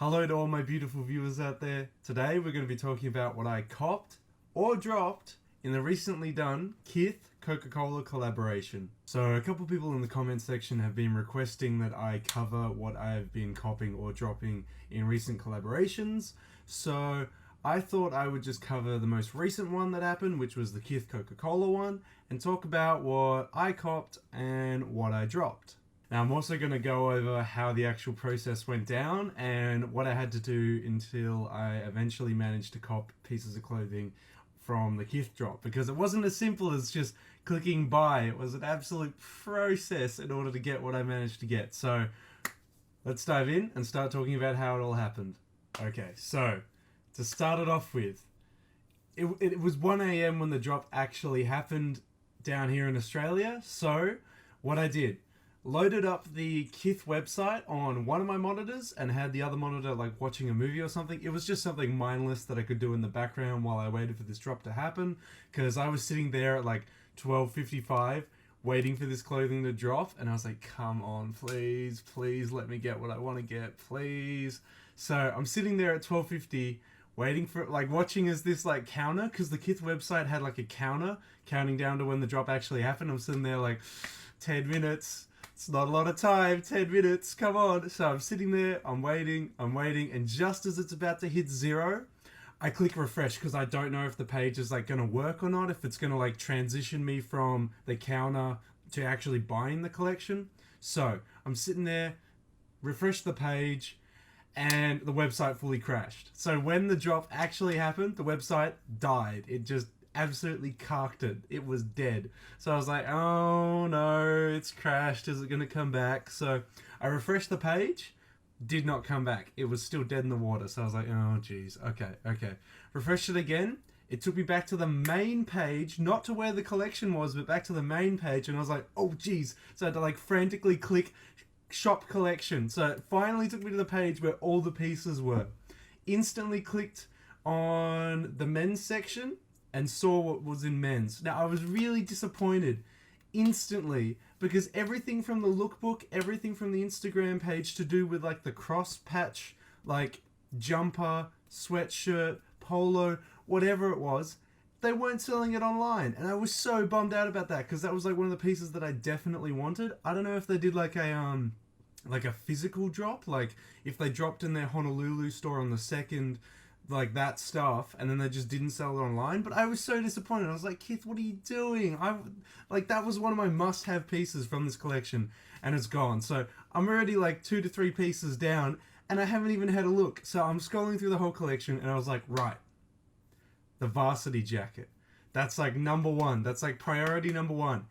Hello to all my beautiful viewers out there. Today we're going to be talking about what I copped or dropped in the recently done KITH Coca Cola collaboration. So a couple people in the comment section have been requesting that I cover what I've been copping or dropping in recent collaborations. So I thought I would just cover the most recent one that happened, which was the KITH Coca Cola one, and talk about what I copped and what I dropped. Now I'm also going to go over how the actual process went down and what I had to do until I eventually managed to cop pieces of clothing from the KITH drop, because it wasn't as simple as just clicking buy. It was an absolute process in order to get what I managed to get. So let's dive in and start talking about how it all happened. Okay, so to start it off with, it was 1 a.m. when the drop actually happened down here in Australia. So what I did, loaded up the KITH website on one of my monitors and had the other monitor like watching a movie or something. It was just something mindless that I could do in the background while I waited for this drop to happen, because I was sitting there at like 12:55 waiting for this clothing to drop, and I was like, come on, please let me get what I want to get, please. So I'm sitting there at 12:50 waiting for, like, watching as this like counter, because the KITH website had like a counter counting down to when the drop actually happened. I'm sitting there like 10 minutes. It's not a lot of time, 10 minutes, come on. So I'm sitting there, I'm waiting, and just as it's about to hit 0, I click refresh, because I don't know if the page is like gonna work or not, if it's gonna like transition me from the counter to actually buying the collection. So I'm sitting there, refresh the page, and the website fully crashed. So when the drop actually happened, the website died. It just absolutely carked it. It was dead. So I was like, oh no, it's crashed. Is it going to come back? So I refreshed the page. Did not come back. It was still dead in the water. So I was like, oh geez. Okay. Refreshed it again. It took me back to the main page, not to where the collection was, but back to the main page. And I was like, oh geez. So I had to like frantically click shop collection. So it finally took me to the page where all the pieces were. Instantly clicked on the men's section and saw what was in men's. Now I was really disappointed instantly, because everything from the lookbook, everything from the Instagram page to do with like the cross patch, like jumper, sweatshirt, polo, whatever it was, they weren't selling it online. And I was so bummed out about that, because that was like one of the pieces that I definitely wanted. I don't know if they did like a physical drop, like if they dropped in their Honolulu store on the 2nd, like that stuff, and then they just didn't sell it online. But I was so disappointed. I was like, KITH, what are you doing? That was one of my must-have pieces from this collection, and it's gone. So I'm already like 2 to 3 pieces down, and I haven't even had a look. So I'm scrolling through the whole collection, and I was like, right, the varsity jacket. That's like number one. That's like priority number one.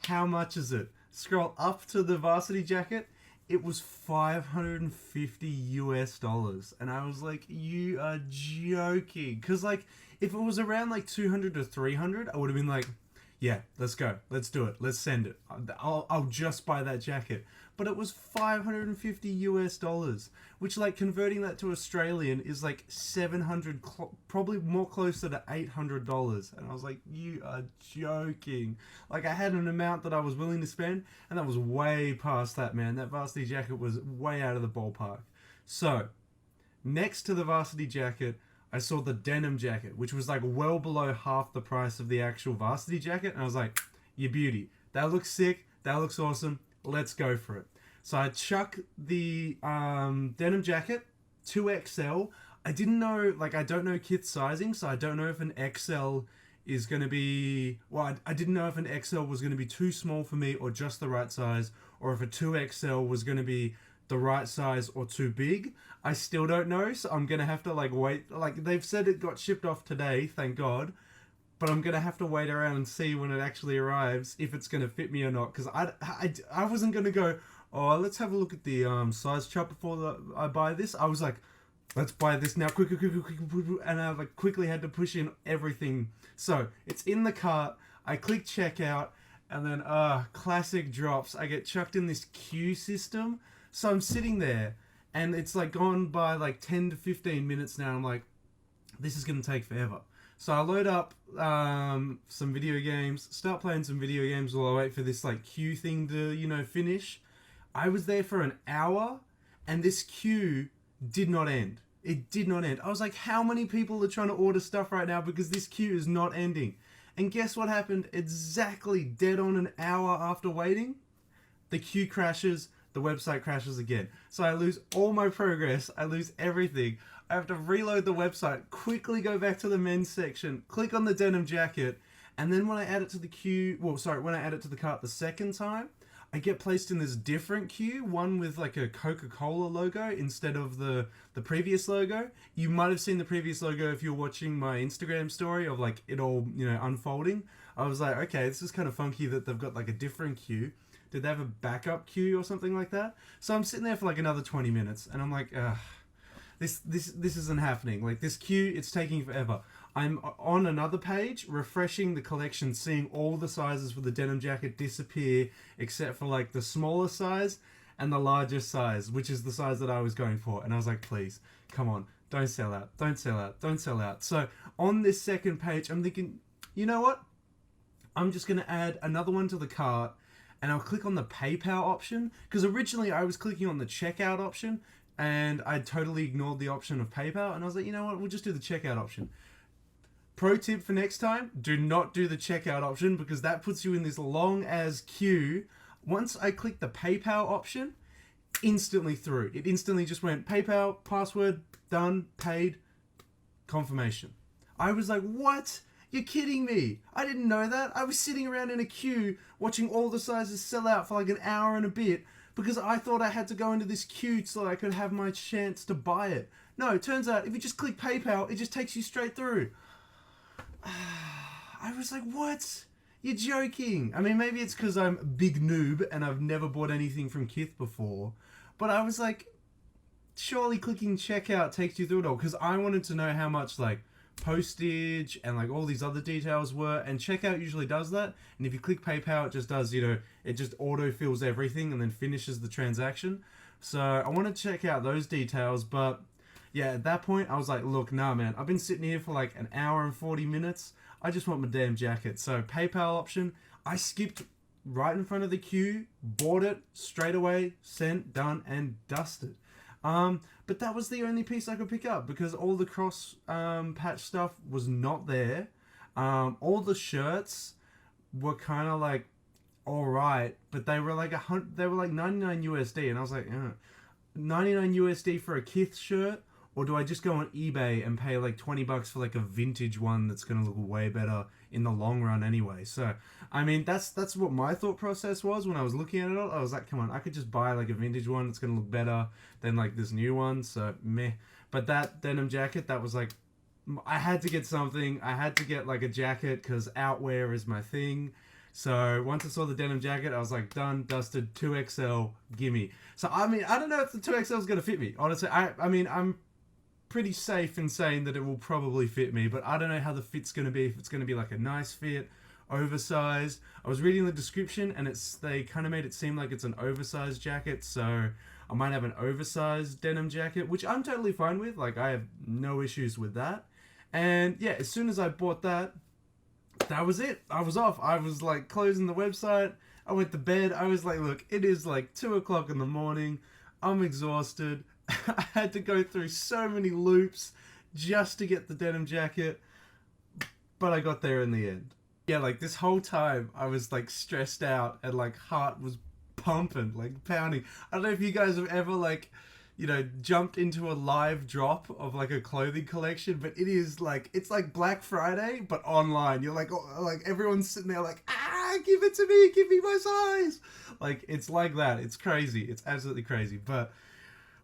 How much is it? Scroll up to the varsity jacket. It was $550 and I was like, you are joking. Because like, if it was around like 200 to 300, I would have been like, yeah, let's go, let's do it, let's send it, I'll just buy that jacket. But it was $550, which, like, converting that to Australian is like 700, probably more closer to $800. And I was like, you are joking. Like, I had an amount that I was willing to spend, and that was way past that, man. That varsity jacket was way out of the ballpark. So next to the varsity jacket, I saw the denim jacket, which was like well below half the price of the actual varsity jacket. And I was like, you beauty. That looks sick. That looks awesome. Let's go for it. So I chuck the denim jacket, 2XL. I didn't know, like, I don't know KITH sizing, so I don't know if an XL is going to be, well, I didn't know if an XL was going to be too small for me or just the right size, or if a 2XL was going to be the right size or too big. I still don't know, so I'm going to have to like wait. Like, they've said it got shipped off today, thank God, but I'm going to have to wait around and see when it actually arrives if it's going to fit me or not, because I wasn't going to go, oh, let's have a look at the size chart before I buy this. I was like, let's buy this now, quick, and I like quickly had to push in everything. So it's in the cart, I click checkout, and then classic drops. I get chucked in this queue system. So I'm sitting there, and it's like gone by like 10 to 15 minutes now. I'm like, this is going to take forever. So I load up some video games, start playing some video games while I wait for this like queue thing to, finish. I was there for an hour, and this queue did not end. It did not end. I was like, how many people are trying to order stuff right now because this queue is not ending? And guess what happened? Exactly dead on an hour after waiting, the queue crashes, the website crashes again. So I lose all my progress, I lose everything. I have to reload the website, quickly go back to the men's section, click on the denim jacket, and then when I add it to the queue, when I add it to the cart the second time, I get placed in this different queue, one with like a Coca Cola logo instead of the previous logo. You might have seen the previous logo if you're watching my Instagram story of like it all, unfolding. I was like, okay, this is kind of funky that they've got like a different queue. Did they have a backup queue or something like that? So I'm sitting there for like another 20 minutes and I'm like, this isn't happening. Like this queue, it's taking forever. I'm on another page, refreshing the collection, seeing all the sizes for the denim jacket disappear, except for like the smaller size and the larger size, which is the size that I was going for. And I was like, please, come on, don't sell out, don't sell out, don't sell out. So on this second page, I'm thinking, you know what? I'm just going to add another one to the cart and I'll click on the PayPal option, because originally I was clicking on the checkout option and I totally ignored the option of PayPal. And I was like, you know what? We'll just do the checkout option. Pro tip for next time, do not do the checkout option because that puts you in this long as queue. Once I click the PayPal option, instantly through. It instantly just went PayPal, password, done, paid, confirmation. I was like, what? You're kidding me. I didn't know that. I was sitting around in a queue watching all the sizes sell out for like an hour and a bit because I thought I had to go into this queue so I could have my chance to buy it. No, it turns out if you just click PayPal, it just takes you straight through. I was like, what? You're joking. I mean, maybe it's because I'm a big noob and I've never bought anything from KITH before. But I was like, surely clicking checkout takes you through it all. Because I wanted to know how much like postage and like all these other details were. And checkout usually does that. And if you click PayPal, it just does, it just auto-fills everything and then finishes the transaction. So I want to check out those details, but yeah, at that point, I was like, look, nah, man, I've been sitting here for like an hour and 40 minutes. I just want my damn jacket. So PayPal option, I skipped right in front of the queue, bought it straight away, sent, done, and dusted. But that was the only piece I could pick up because all the cross patch stuff was not there. All the shirts were kind of like all right, but they were like 99 USD, and I was like, 99 USD for a KITH shirt. Or do I just go on eBay and pay like $20 for like a vintage one that's going to look way better in the long run anyway? So, I mean, that's what my thought process was when I was looking at it all. I was like, come on, I could just buy like a vintage one that's going to look better than like this new one. So, meh. But that denim jacket, that was like, I had to get something. I had to get like a jacket because outwear is my thing. So once I saw the denim jacket, I was like, done, dusted, 2XL, gimme. So, I mean, I don't know if the 2XL is going to fit me. Honestly, I mean, I'm pretty safe in saying that it will probably fit me, but I don't know how the fit's going to be, if it's going to be like a nice fit, oversized. I was reading the description and they kind of made it seem like it's an oversized jacket, so I might have an oversized denim jacket, which I'm totally fine with. Like, I have no issues with that. And yeah, as soon as I bought that, that was it. I was off. I was like closing the website. I went to bed. I was like, look, it is like 2 o'clock in the morning. I'm exhausted. I had to go through so many loops just to get the denim jacket, but I got there in the end. Yeah, like this whole time I was like stressed out and like heart was pumping, like pounding. I don't know if you guys have ever like, jumped into a live drop of like a clothing collection, but it is like, it's like Black Friday, but online. You're like, oh, like everyone's sitting there like, give it to me, give me my size. Like, it's like that. It's crazy. It's absolutely crazy. But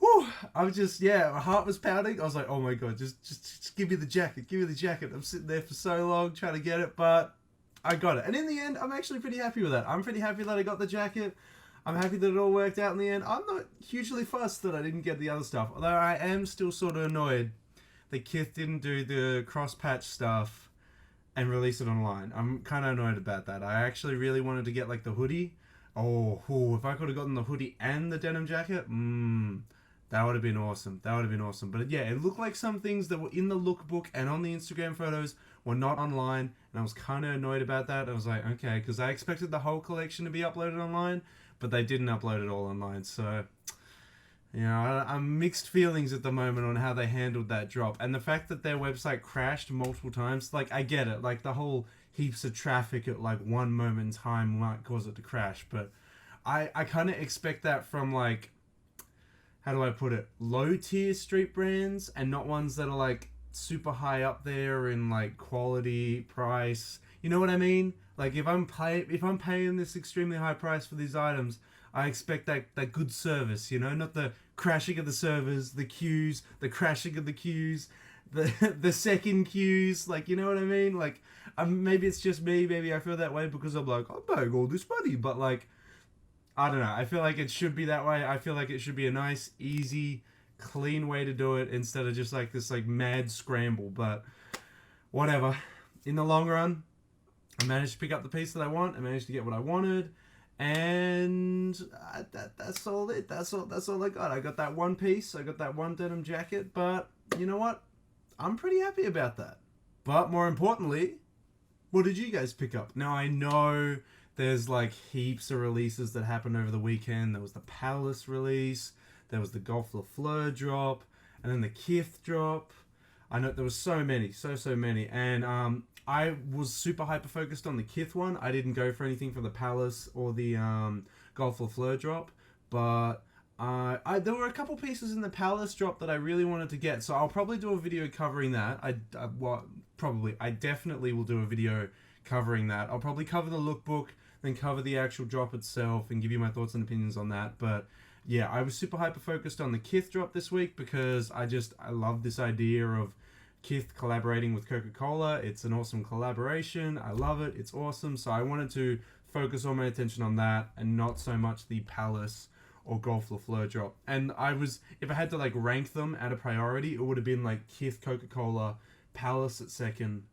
whew, I was just, my heart was pounding. I was like, oh my God, just give me the jacket. Give me the jacket. I'm sitting there for so long trying to get it, but I got it. And in the end, I'm actually pretty happy with that. I'm pretty happy that I got the jacket. I'm happy that it all worked out in the end. I'm not hugely fussed that I didn't get the other stuff, although I am still sort of annoyed that KITH didn't do the cross-patch stuff and release it online. I'm kind of annoyed about that. I actually really wanted to get like the hoodie. Oh, if I could have gotten the hoodie and the denim jacket, that would have been awesome. That would have been awesome. But yeah, it looked like some things that were in the lookbook and on the Instagram photos were not online, and I was kind of annoyed about that. I was like, okay, because I expected the whole collection to be uploaded online, but they didn't upload it all online. So You know, I'm mixed feelings at the moment on how they handled that drop. And the fact that their website crashed multiple times, like, I get it. Like, the whole heaps of traffic at, like, one moment in time might cause it to crash. But I kind of expect that from, like, how do I put it? Low-tier street brands and not ones that are, like, super high up there in, like, quality, price. You know what I mean? Like, if I'm paying this extremely high price for these items, I expect that good service, you know, not the crashing of the servers, the queues, the crashing of the queues, the second queues, like, you know what I mean? Like, maybe it's just me, maybe I feel that way because I'm like, I'm paying all this money, but like, I don't know, I feel like it should be that way. I feel like it should be a nice, easy, clean way to do it instead of just like this like mad scramble, but whatever. In the long run, I managed to pick up the piece that I want. I managed to get what I wanted, and that's all it. That's all I got. I got that one piece. I got that one denim jacket. But you know what? I'm pretty happy about that. But more importantly, what did you guys pick up? Now I know there's like heaps of releases that happened over the weekend. There was the Palace release. There was the Golf Le Fleur drop, and then the KITH drop. I know there was so many, so many, and I was super hyper focused on the KITH one. I didn't go for anything from the Palace or the Golf Le Fleur drop, but there were a couple pieces in the Palace drop that I really wanted to get, so I'll probably do a video covering that. I definitely will do a video covering that. I'll probably cover the lookbook, then cover the actual drop itself, and give you my thoughts and opinions on that, but yeah, I was super hyper focused on the KITH drop this week because I love this idea of KITH collaborating with Coca Cola. It's an awesome collaboration. I love it. It's awesome. So I wanted to focus all my attention on that and not so much the Palace or Golf Le Fleur drop. And if I had to like rank them at a priority, it would have been like KITH, Coca Cola, Palace at second,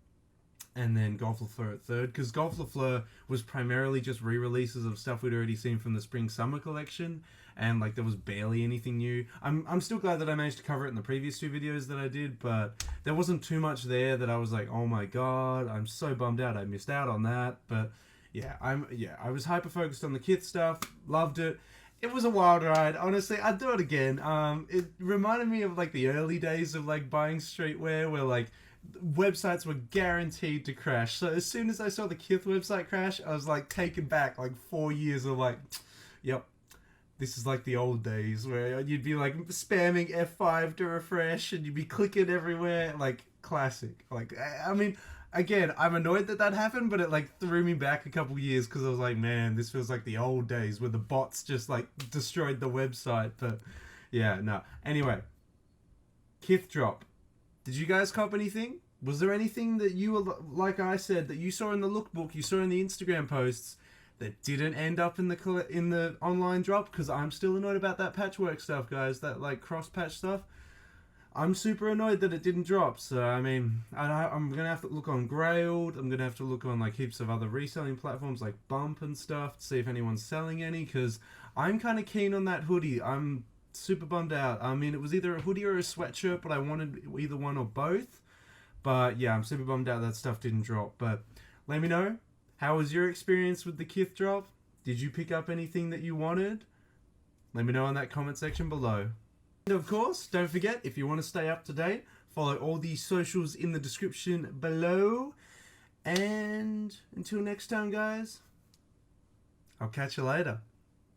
and then Golf Le Fleur at third, because Golf Le Fleur was primarily just re-releases of stuff we'd already seen from the spring-summer collection, and like there was barely anything new. I'm still glad that I managed to cover it in the previous two videos that I did, but there wasn't too much there that I was like, oh my god, I'm so bummed out I missed out on that. But yeah, I was hyper focused on the KITH stuff, loved it. It was a wild ride, honestly. I'd do it again. It reminded me of like the early days of like buying streetwear, where like websites were guaranteed to crash. So as soon as I saw the KITH website crash, I was like taken back like 4 years of like, yep, this is like the old days where you'd be like spamming F5 to refresh and you'd be clicking everywhere. Like classic. Like, I mean, again, I'm annoyed that happened, but it like threw me back a couple years because I was like, man, this feels like the old days where the bots just like destroyed the website. But yeah, no. Anyway, KITH drop. Did you guys cop anything? Was there anything that you were, like I said, that you saw in the lookbook, you saw in the Instagram posts that didn't end up in the online drop? Because I'm still annoyed about that patchwork stuff, guys. That like cross-patch stuff. I'm super annoyed that it didn't drop. So I mean, I'm gonna have to look on Grailed. I'm gonna have to look on like heaps of other reselling platforms like Bump and stuff to see if anyone's selling any. Because I'm kind of keen on that hoodie. I'm super bummed out. I mean, it was either a hoodie or a sweatshirt, but I wanted either one or both. But yeah, I'm super bummed out that stuff didn't drop. But let me know, how was your experience with the KITH drop? Did you pick up anything that you wanted? Let me know in that comment section below. And of course, don't forget, if you want to stay up to date, follow all the socials in the description below. And until next time, guys, I'll catch you later.